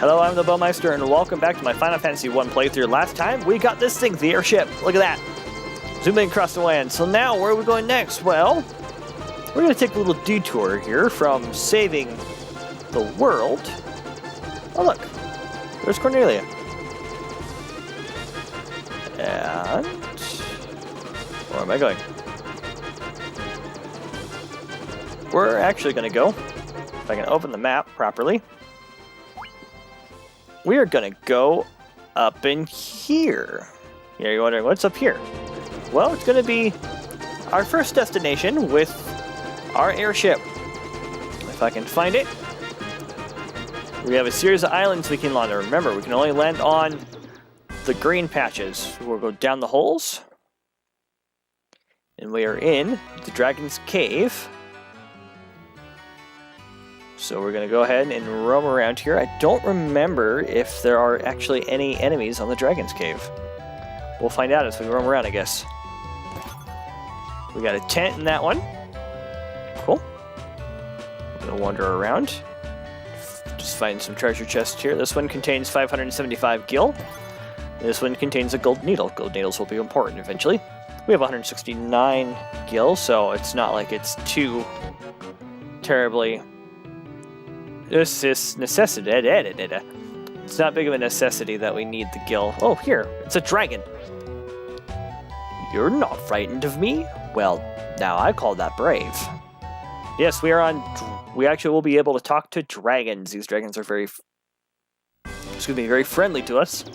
Hello, I'm the Bowmeister, and welcome back to my Final Fantasy 1 playthrough. Last time, we got this thing, the Airship. Look at that. Zooming across the land. So now, where are we going next? Well, we're going to take a little detour here from saving the world. Oh, look. There's Cornelia. And where am I going? We're actually going to go, if I can open the map properly, we are going to go up in here. You're wondering, what's up here? Well, it's going to be our first destination with our airship. If I can find it. We have a series of islands we can land on. Remember, we can only land on the green patches. We'll go down the holes. And we are in the Dragon's Cave. So we're going to go ahead and roam around here. I don't remember if there are actually any enemies on the Dragon's Cave. We'll find out as we roam around, I guess. We got a tent in that one. Cool. I'm going to wander around. Just find some treasure chests here. This one contains 575 gil. This one contains a gold needle. Gold needles will be important eventually. We have 169 gil, so it's not like it's too terribly... This is necessity. It's not big of a necessity that we need the gil. Oh, here. It's a dragon. You're not frightened of me? Well, now I call that brave. Yes, we are on... We actually will be able to talk to dragons. These dragons are very friendly to us.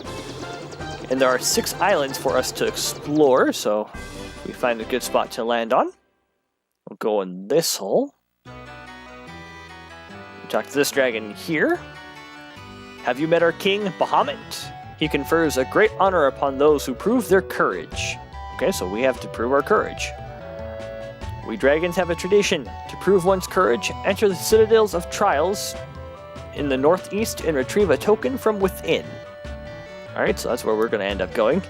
And there are 6 islands for us to explore, so we find a good spot to land on. We'll go in this hole. Talk to this dragon here. Have you met our king, Bahamut? He confers a great honor upon those who prove their courage. Okay, so we have to prove our courage. We dragons have a tradition. To prove one's courage, enter the Citadels of Trials in the northeast and retrieve a token from within. Alright, so that's where we're going to end up going.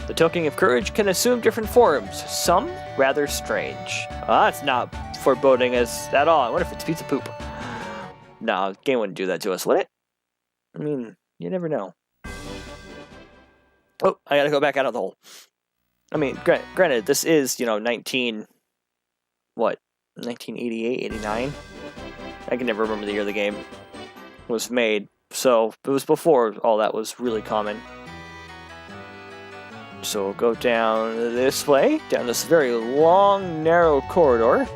The token of courage can assume different forms, some rather strange. That's not foreboding as at all. I wonder if it's pizza poop. No, the game wouldn't do that to us, would it? I mean, you never know. Oh, I gotta go back out of the hole. I mean, granted, this is, 1988, 89? I can never remember the year the game was made. So, it was before all that was really common. So, we'll go down this way, down this very long, narrow corridor.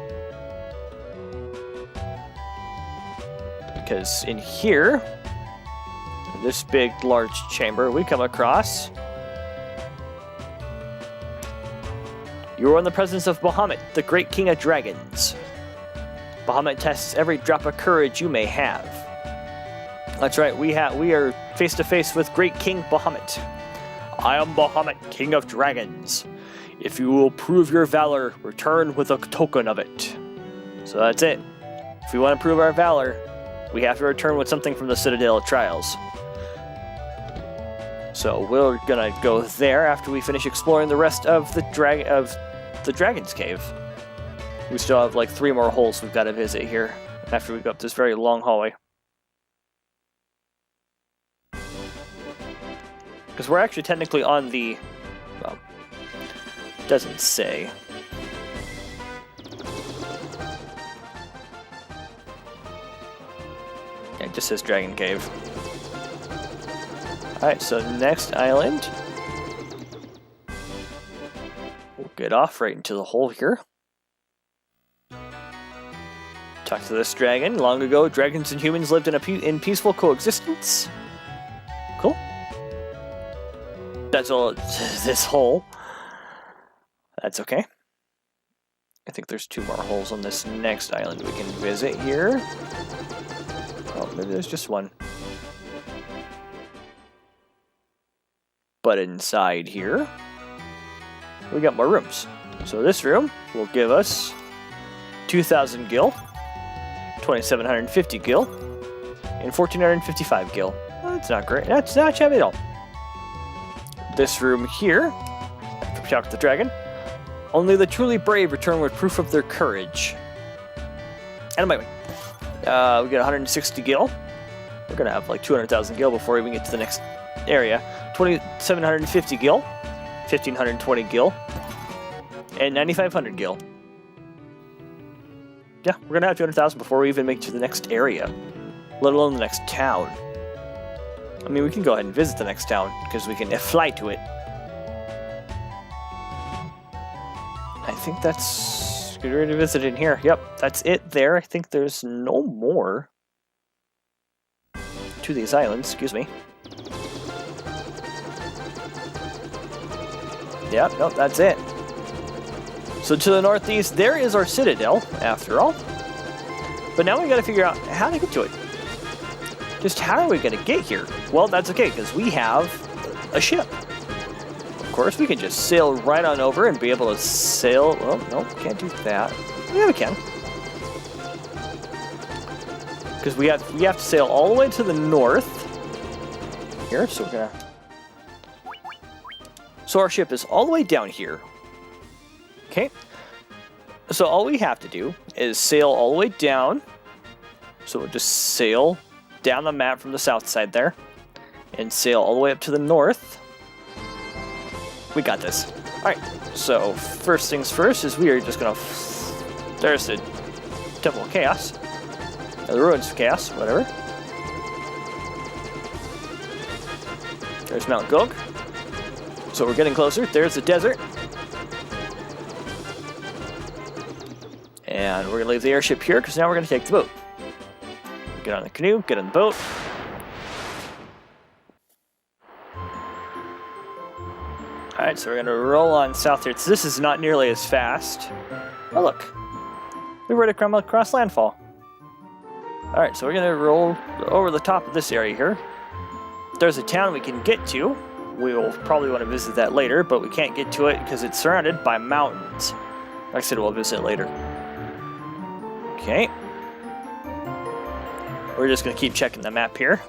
Because in here, this big, large chamber, we come across... You are in the presence of Bahamut, the great king of dragons. Bahamut tests every drop of courage you may have. That's right, we are face to face with great King Bahamut. I am Bahamut, king of dragons. If you will prove your valor, return with a token of it. So that's it. If we want to prove our valor, we have to return with something from the Citadel of Trials. So we're gonna go there after we finish exploring the rest of the Dragon's Cave. We still have like 3 more holes we've got to visit here after we go up this very long hallway. Because we're actually technically on the... well, it doesn't say. Yeah, it just says Dragon Cave. Alright, so next island. We'll get off right into the hole here. Talk to this dragon. Long ago, dragons and humans lived in peaceful coexistence. Cool. That's all this hole. That's okay. I think there's 2 more holes on this next island we can visit here. Oh, maybe there's just one. But inside here, we got more rooms. So this room will give us 2,000 gil, 2,750 gil, and 1,455 gil. Well, that's not great. That's not shabby at all. This room here, after we talk to the dragon, only the truly brave return with proof of their courage. And by the way, we get 160 gil, We're gonna have like 200,000 gil before we even get to the next area. 2,750 gil, 1,520 gil, and 9,500 gil. Yeah, we're gonna have 200,000 before we even make it to the next area, let alone the next town. I mean, we can go ahead and visit the next town because we can fly to it. I think that's good. Ready to visit in here. Yep, that's it there. I think there's no more to these islands. Excuse me. Yep, nope, that's it. So to the northeast, there is our citadel, after all. But now we gotta figure out how to get to it. Just how are we gonna get here? Well, that's okay, because we have a ship. Of course, we can just sail right on over and be able to sail... Well, no, can't do that. Yeah, we can. Because we have to sail all the way to the north. Here, so we're gonna... So our ship is all the way down here. Okay. So all we have to do is sail all the way down. So we'll just sail down the map from the south side there. And sail all the way up to the north. We got this. Alright, so first things first is we are just gonna... There's the Temple of Chaos. Or the Ruins of Chaos, whatever. There's Mount Gog. So we're getting closer. There's the desert. And we're going to leave the airship here because now we're going to take the boat. Get on the canoe, get on the boat. Alright, so we're going to roll on south here. So this is not nearly as fast. Oh, look. We've already come across landfall. Alright, so we're going to roll over the top of this area here. There's a town we can get to. We will probably want to visit that later, but we can't get to it because it's surrounded by mountains. Like I said, we'll visit later. Okay. We're just going to keep checking the map here.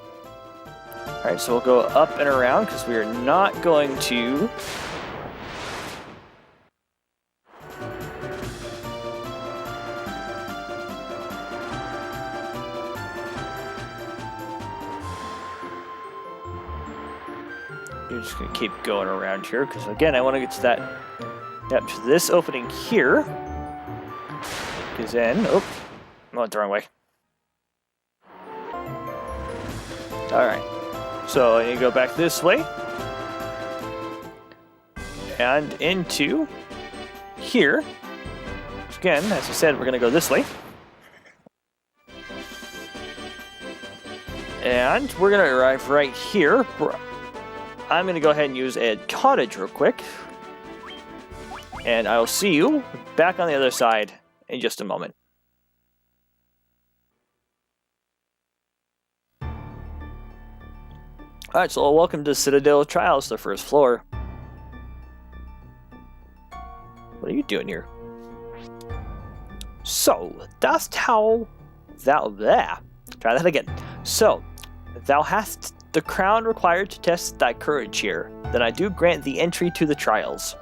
Alright, so we'll go up and around because we are not going to... We're just going to keep going around here because, again, I want to get to that... Yep, to this opening here. Because then... Oh, I went the wrong way. Alright. So, you go back this way. And into... here. Again, as I said, we're going to go this way. And we're going to arrive right here. I'm going to go ahead and use a cottage real quick. And I'll see you back on the other side in just a moment. Alright, so welcome to Citadel of Trials, the first floor. What are you doing here? So, that's how thou... Blah. Try that again. So, thou hast the crown required to test thy courage here. Then I do grant thee entry to the trials.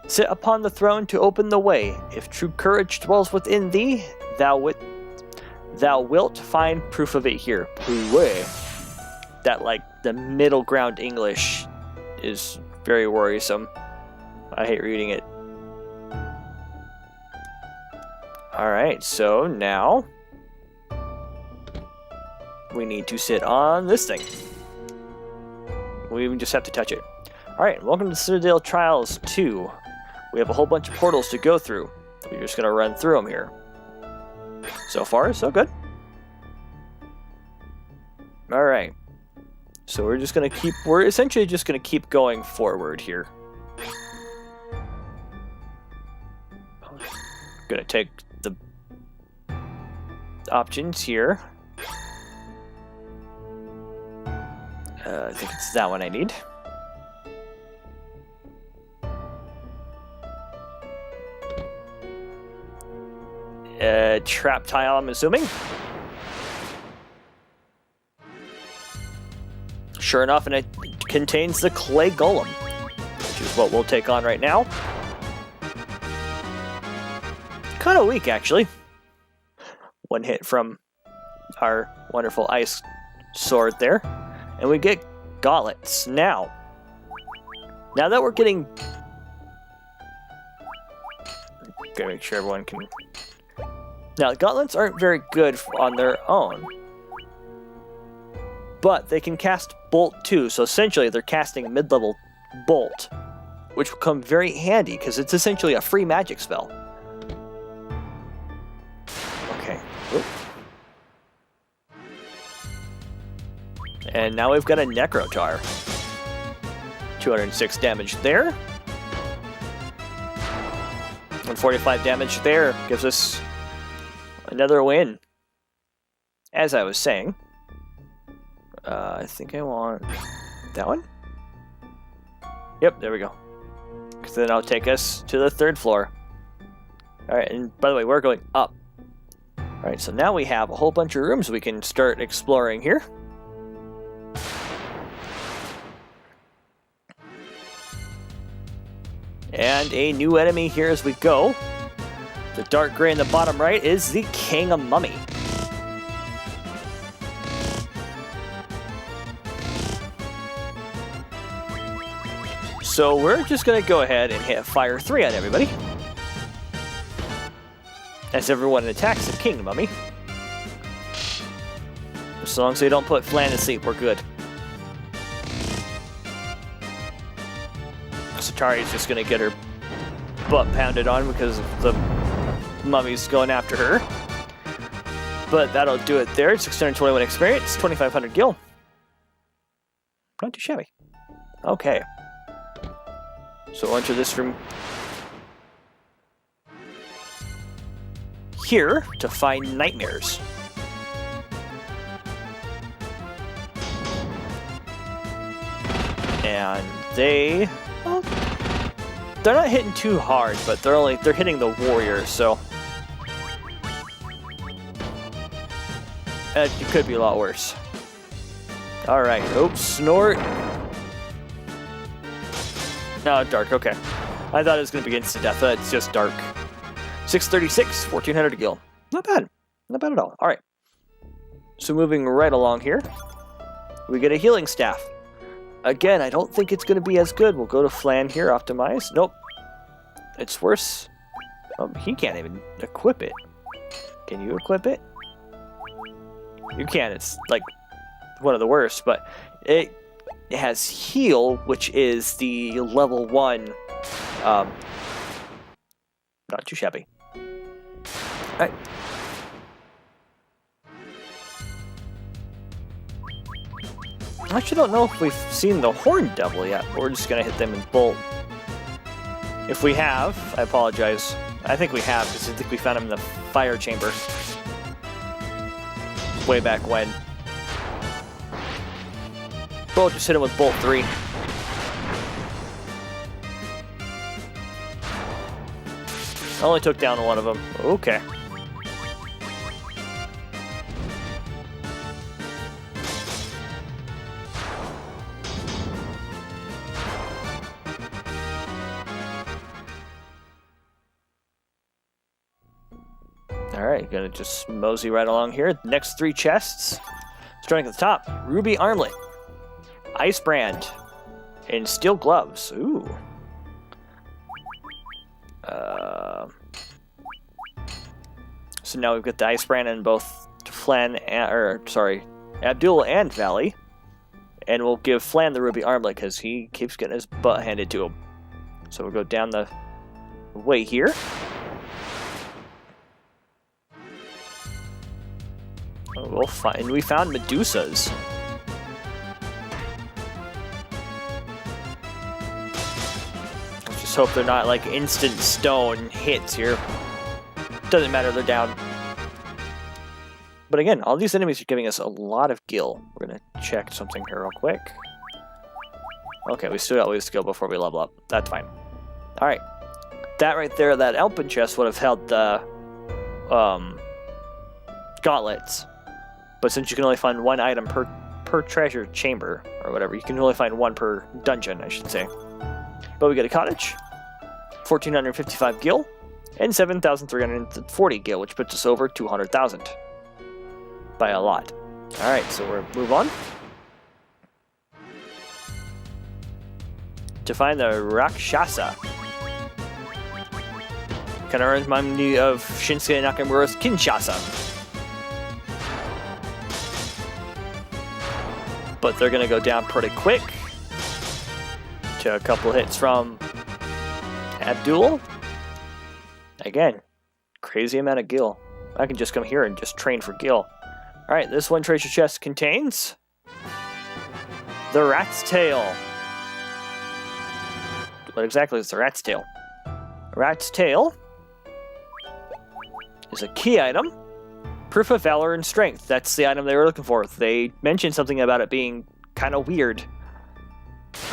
Sit upon the throne to open the way. If true courage dwells within thee, thou wilt find proof of it here. Way. That, like, the middle ground English is very worrisome. I hate reading it. Alright, so now we need to sit on this thing. We even just have to touch it. Alright, welcome to Citadel Trials 2. We have a whole bunch of portals to go through. We're just going to run through them here. So far, so good. Alright. So we're just going to keep... We're essentially just going to keep going forward here. I'm going to take the options here. I think it's that one I need. Trap tile, I'm assuming. Sure enough, and it contains the clay golem, which is what we'll take on right now. Kind of weak, actually. One hit from our wonderful ice sword there. And we get gauntlets. Now that we're getting... Gotta make sure everyone can... Now, gauntlets aren't very good on their own. But they can cast Bolt too, so essentially they're casting a mid-level Bolt, which will come very handy because it's essentially a free magic spell. Okay. Oop. And now we've got a Necrotar. 206 damage there. 145 damage there. Gives us another win. As I was saying, I think I want that one. Yep, there we go. Because then I'll take us to the 3rd floor. Alright, and by the way, we're going up. Alright, so now we have a whole bunch of rooms we can start exploring here. And a new enemy here as we go. The dark gray in the bottom right is the King of Mummy. So we're just going to go ahead and hit Fire 3 on everybody. As everyone attacks the King Mummy. As long as they don't put Flan to sleep, we're good. Satari's just going to get her butt pounded on because of the mummy's going after her. But that'll do it there. 621 experience, 2,500 gil. Not too shabby. Okay. So we'll enter this room here to find nightmares. And they... Well, they're not hitting too hard, but they're hitting the warrior, so it could be a lot worse. All right, oops, snort. No, dark. Okay, I thought it was gonna be instant death. It's just dark. 636, 1,400 gil. Not bad. Not bad at all. All right. So moving right along here, we get a healing staff. Again, I don't think it's going to be as good. We'll go to Flan here, optimize. Nope. It's worse. He can't even equip it. Can you equip it? You can. It's like one of the worst, but it has heal, which is the level 1. Not too shabby. Alright. I actually don't know if we've seen the Horn Devil yet, but we're just going to hit them in Bolt. If we have, I apologize. I think we have, because I think we found him in the fire chamber. Way back when. Bolt, just hit him with Bolt 3. Only took down one of them. Okay. Alright, gonna just mosey right along here. Next 3 chests. Starting at the top, Ruby Armlet, Ice Brand, and Steel Gloves. Ooh. So now we've got the Ice Brand in both Flan Abdul and Valley. And we'll give Flan the Ruby Armlet because he keeps getting his butt handed to him. So we'll go down the way here. We'll find. We found Medusas. Let's just hope they're not like instant stone hits here. Doesn't matter, they're down. But again, all these enemies are giving us a lot of gil. We're gonna check something here real quick. Okay, we still got lose skill before we level up. That's fine. All right, that right there, that Alpin chest would have held the gauntlets. But since you can only find 1 item per treasure chamber, or whatever, you can only find 1 per dungeon, I should say. But we get a cottage, 1,455 gil, and 7,340 gil, which puts us over 200,000. By a lot. Alright, so we'll move on. To find the Rakshasa. Kind of reminds me of Shinsuke Nakamura's Kinshasa. But they're going to go down pretty quick. To a couple hits from Abdul. Again, crazy amount of gil. I can just come here and just train for gil. Alright, this one treasure chest contains the rat's tail. What exactly is the rat's tail? Rat's tail is a key item. Proof of valor and strength. That's the item they were looking for. They mentioned something about it being kind of weird.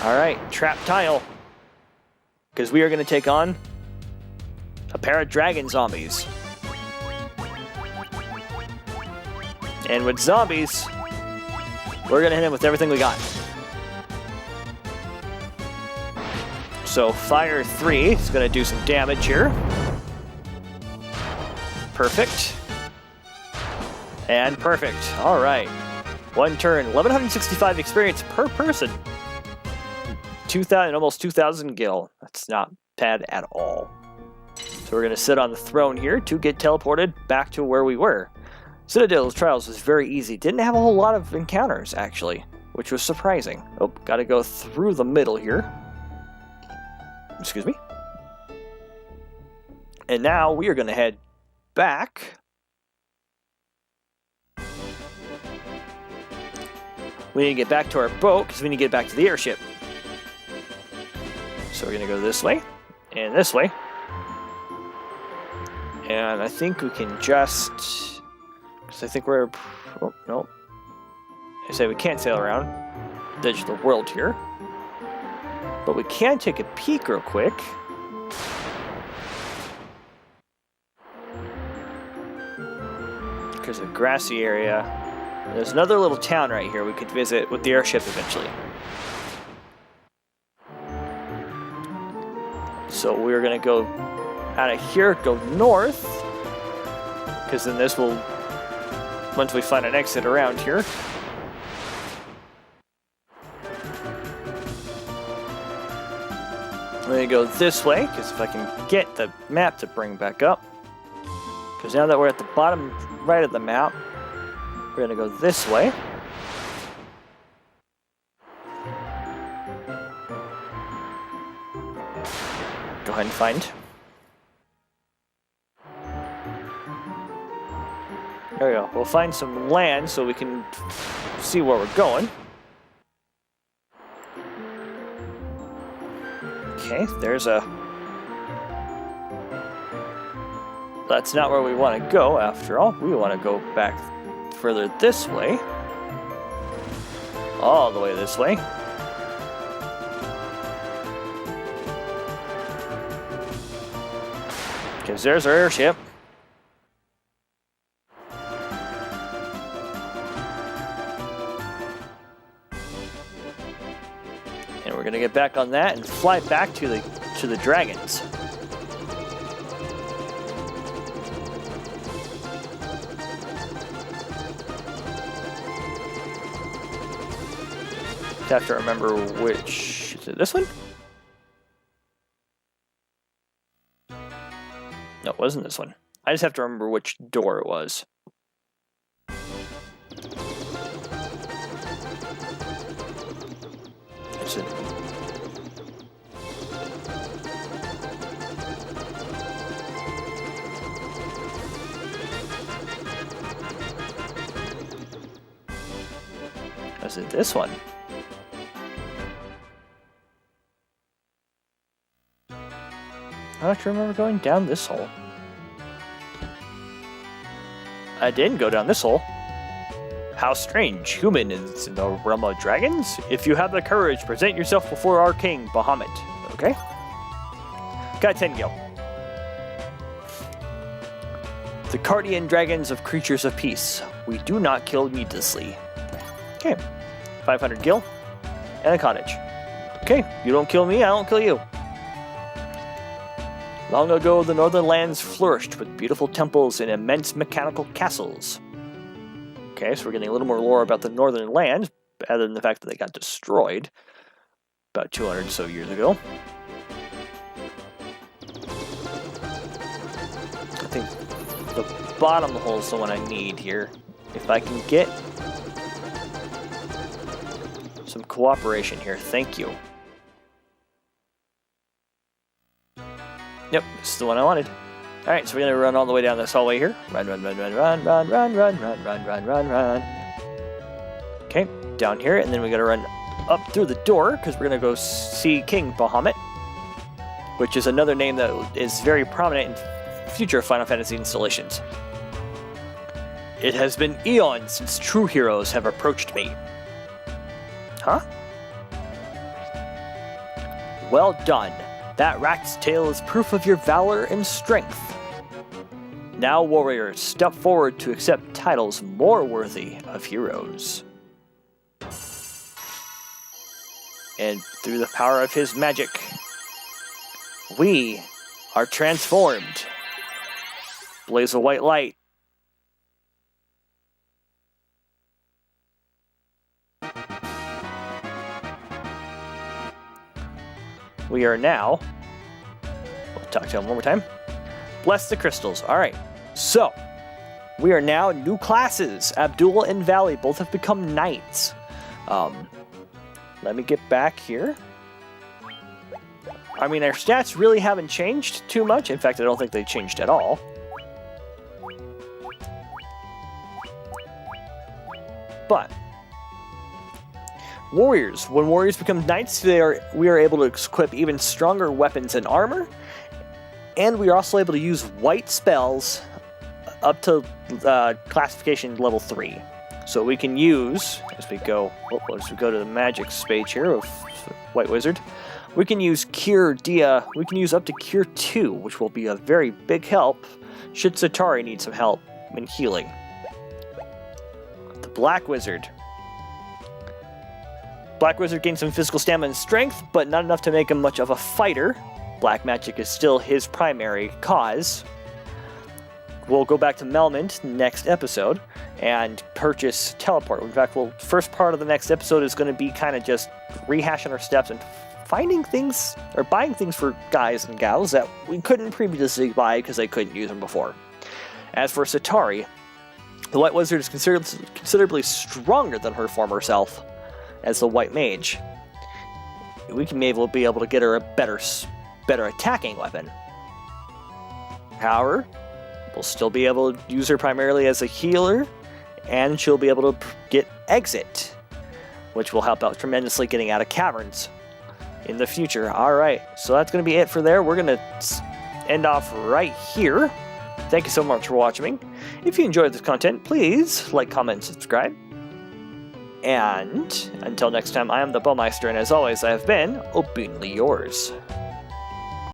Alright, trap tile. Because we are going to take on a pair of dragon zombies. And with zombies, we're going to hit him with everything we got. So Fire 3 is going to do some damage here. Perfect. And perfect. Alright. One turn. 1,165 experience per person. 2,000, almost 2,000 gil. That's not bad at all. So we're going to sit on the throne here to get teleported back to where we were. Cloister of Trials was very easy. Didn't have a whole lot of encounters, actually, which was surprising. Oh, gotta go through the middle here. Excuse me. And now we are going to head back. We need to get back to our boat because we need to get back to the airship. So we're going to go this way and this way. And I think we can just... because I think we're... oh, no. I say we can't sail around the edge of the world here. But we can take a peek real quick. There's a grassy area. There's another little town right here we could visit with the airship eventually. So we're going to go out of here, go north. Because then this will... once we find an exit around here. I'm going to go this way, because if I can get the map to bring back up. Because now that we're at the bottom right of the map, we're going to go this way. Go ahead and find. There we go. We'll find some land so we can see where we're going. Okay, there's a... that's not where we want to go, after all. We want to go back further this way. All the way this way. Because there's our airship. And we're going to get back on that and fly back to the dragons. I have to remember which... is it this one? No, it wasn't this one. I just have to remember which door it was. Is it... is it this one? I don't remember going down this hole. I didn't go down this hole. How strange. Human is in the realm of dragons? If you have the courage, present yourself before our king, Bahamut. Okay? Got 10 gil. The Cardian dragons of creatures of peace. We do not kill needlessly. Okay. 500 gil. And a cottage. Okay. You don't kill me, I don't kill you. Long ago, the northern lands flourished with beautiful temples and immense mechanical castles. Okay, so we're getting a little more lore about the Northern Lands, other than the fact that they got destroyed about 200 or so years ago. I think the bottom hole is the one I need here. If I can get some cooperation here, thank you. Yep, this is the one I wanted. Alright, so we're gonna run all the way down this hallway here. Run, run, run, run, run, run, run, run, run, run, run, run, run. Okay, down here, and then we gotta run up through the door, because we're gonna go see King Bahamut, which is another name that is very prominent in future Final Fantasy installations. It has been eons since true heroes have approached me. Huh? Well done. That rat's tail is proof of your valor and strength. Now, warriors, step forward to accept titles more worthy of heroes. And through the power of his magic, we are transformed. Blaze a white light. We are now, we'll talk to him one more time. Bless the crystals. All right, so we are now new classes. Abdul and Valley both have become knights. Let me get back here. I mean, their stats really haven't changed too much. In fact, I don't think they changed at all. But warriors. When warriors become knights, we are able to equip even stronger weapons and armor, and we are also able to use white spells up to classification level 3. So we can use, as we go to the magic page here of White Wizard, we can use Cure Dia. We can use up to Cure 2, which will be a very big help should Satari need some help in healing. The Black Wizard. Black Wizard gains some physical stamina and strength, but not enough to make him much of a fighter. Black magic is still his primary cause. We'll go back to Melmond next episode and purchase Teleport. In fact, first part of the next episode is going to be kind of just rehashing our steps and finding things, or buying things for guys and gals that we couldn't previously buy because they couldn't use them before. As for Satari, the White Wizard is considerably stronger than her former self as the White Mage. We can be able to get her a better attacking weapon. However, we'll still be able to use her primarily as a healer, and she'll be able to get Exit, which will help out tremendously getting out of caverns in the future. Alright, so that's going to be it for there. We're going to end off right here. Thank you so much for watching. If you enjoyed this content, please like, comment, and subscribe. And until next time, I am the Bowmeister, and as always, I have been obediently yours.